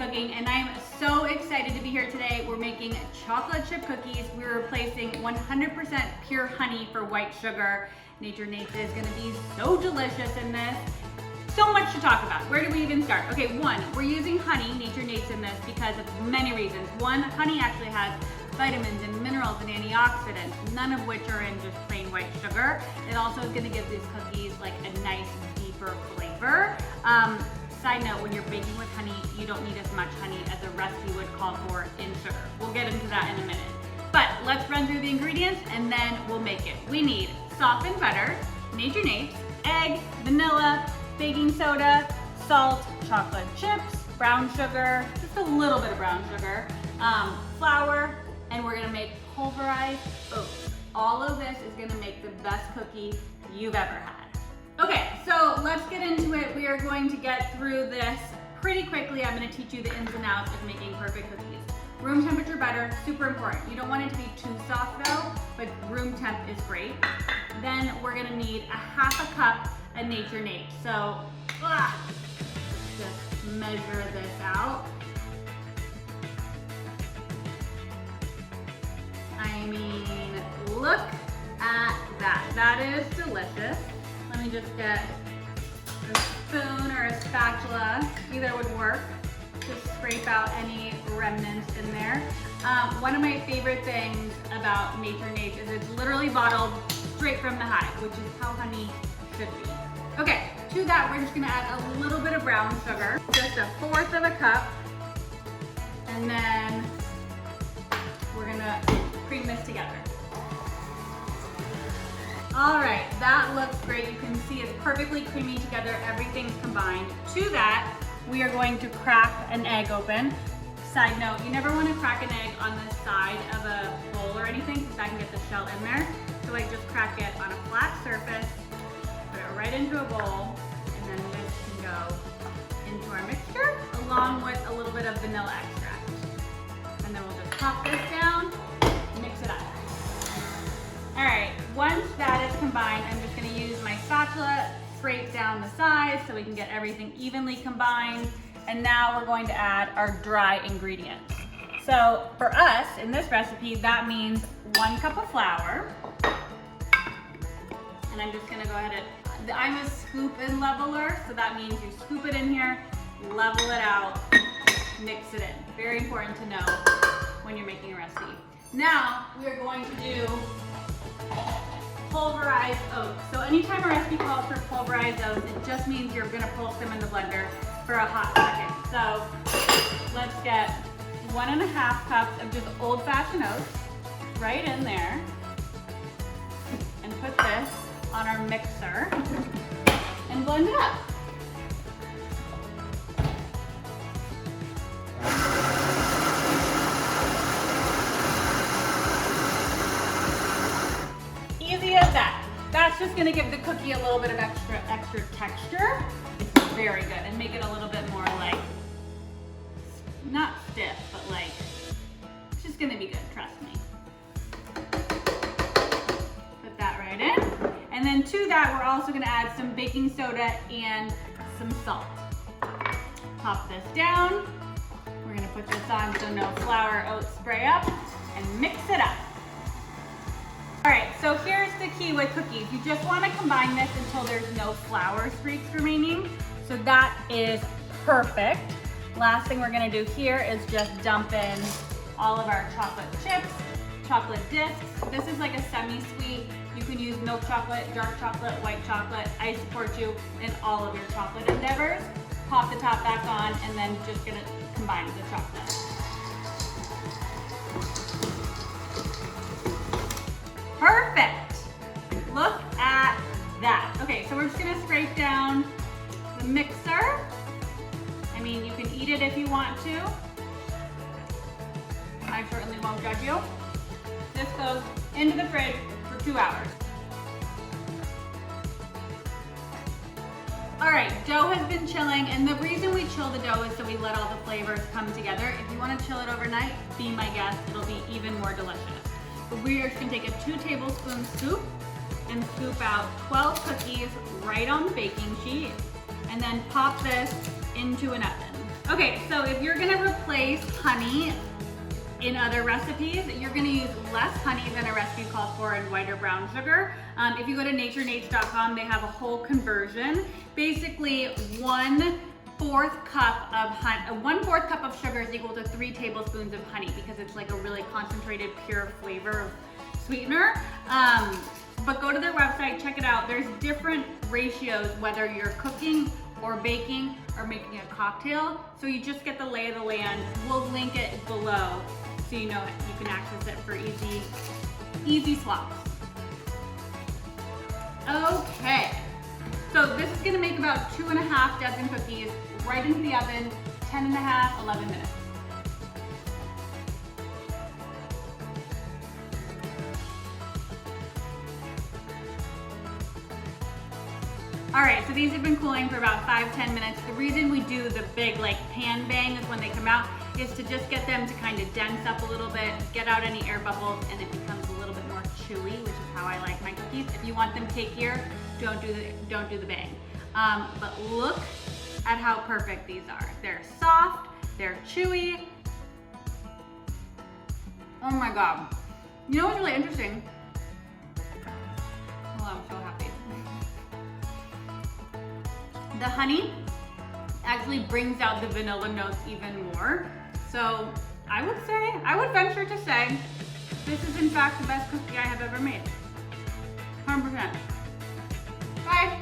Cooking, and I'm so excited to be here today. We're making chocolate chip cookies. We're replacing 100% pure honey for white sugar. Nature Nates is gonna be so delicious in this. So much to talk about. Where do we even start? Okay, one, we're using honey, Nature Nates, in this because of many reasons. One, honey actually has vitamins and minerals and antioxidants, none of which are in just plain white sugar. It also is gonna give these cookies like a nice, deeper flavor. Side note, when you're baking with honey, you don't need as much honey as the recipe would call for in sugar. We'll get into that in a minute. But let's run through the ingredients and then we'll make it. We need softened butter, Nature Nates, egg, vanilla, baking soda, salt, chocolate chips, brown sugar, just a little bit of brown sugar, flour, and we're gonna make pulverized oats. All of this is gonna make the best cookie you've ever had. Okay, so let's get into it. We are going to get through this pretty quickly. I'm gonna teach you the ins and outs of making perfect cookies. Room temperature butter, super important. You don't want it to be too soft though, but room temp is great. Then we're gonna need a half a cup of Nature Nates. So, just measure this out. I mean, look at that. That is delicious. Let me just get a spoon or a spatula, either would work. Just scrape out any remnants in there. One of my favorite things about Nature Nates is it's literally bottled straight from the hive, which is how honey should be. Okay, to that we're just gonna add a little bit of brown sugar, just 1/4 of a cup, and then we're gonna cream this together. All right, that looks great. You can see it's perfectly creamy together. Everything's combined. To that, we are going to crack an egg open. Side note, you never want to crack an egg on the side of a bowl or anything because that can get the shell in there. So I just crack it on a flat surface, put it right into a bowl, and then this can go into our mixture along with a little bit of vanilla extract. And then we'll just pop this down, mix it up. All right, once that is combined, I'm just gonna use my spatula, scrape down the sides so we can get everything evenly combined. And now we're going to add our dry ingredients. So for us, in this recipe, that means 1 cup of flour. And I'm just gonna go ahead and, I'm a scoop and leveler, so that means you scoop it in here, level it out, mix it in. Very important to know when you're making a recipe. Now, we are going to do pulverized oats. So anytime a recipe calls for pulverized oats, it just means you're gonna pulse them in the blender for a hot second. So let's get 1.5 cups of just old-fashioned oats right in there and put this on our mixer and blend it up. Easy as that. That's just gonna give the cookie a little bit of extra texture. Very good, and make it a little bit more like, not stiff, but like, it's just gonna be good, trust me. Put that right in. And then to that, we're also gonna add some baking soda and some salt. Pop this down. We're gonna put this on so no flour oats spray up, and mix it up. All right, so here's the key with cookies. You just wanna combine this until there's no flour streaks remaining. So that is perfect. Last thing we're gonna do here is just dump in all of our chocolate chips, chocolate discs. This is like a semi-sweet. You can use milk chocolate, dark chocolate, white chocolate. I support you in all of your chocolate endeavors. Pop the top back on and then just gonna combine the chocolate. Perfect. Look at that. Okay, so we're just gonna scrape down the mixer. I mean, you can eat it if you want to. I certainly won't judge you. This goes into the fridge for 2 hours. All right, dough has been chilling, and the reason we chill the dough is so we let all the flavors come together. If you want to chill it overnight, be my guest, it'll be even more delicious. But we are just gonna take a 2 tablespoon scoop and scoop out 12 cookies right on the baking sheet, and then pop this into an oven. Okay, so if you're gonna replace honey in other recipes, you're gonna use less honey than a recipe calls for and white or brown sugar. If you go to naturenates.com, they have a whole conversion. Basically, 1/4 cup of sugar is equal to 3 tablespoons of honey because it's like a really concentrated, pure flavor sweetener. But go to their website, check it out. There's different ratios, whether you're cooking or baking or making a cocktail. So you just get the lay of the land. We'll link it below so you know you can access it for easy swaps. Okay, so this is gonna make about 2.5 dozen cookies right into the oven, 10.5, 11 minutes. All right, so these have been cooling for about 5-10 minutes. The reason we do the big like pan bang is when they come out is to just get them to kind of dense up a little bit, get out any air bubbles, and it becomes a little bit more chewy, which is how I like my cookies. If you want them cakier, don't do the bang. But look at how perfect these are. They're soft, they're chewy. Oh my God. You know what's really interesting? Oh, I'm so happy. The honey actually brings out the vanilla notes even more. So I would venture to say, this is in fact the best cookie I have ever made. 100%. Bye.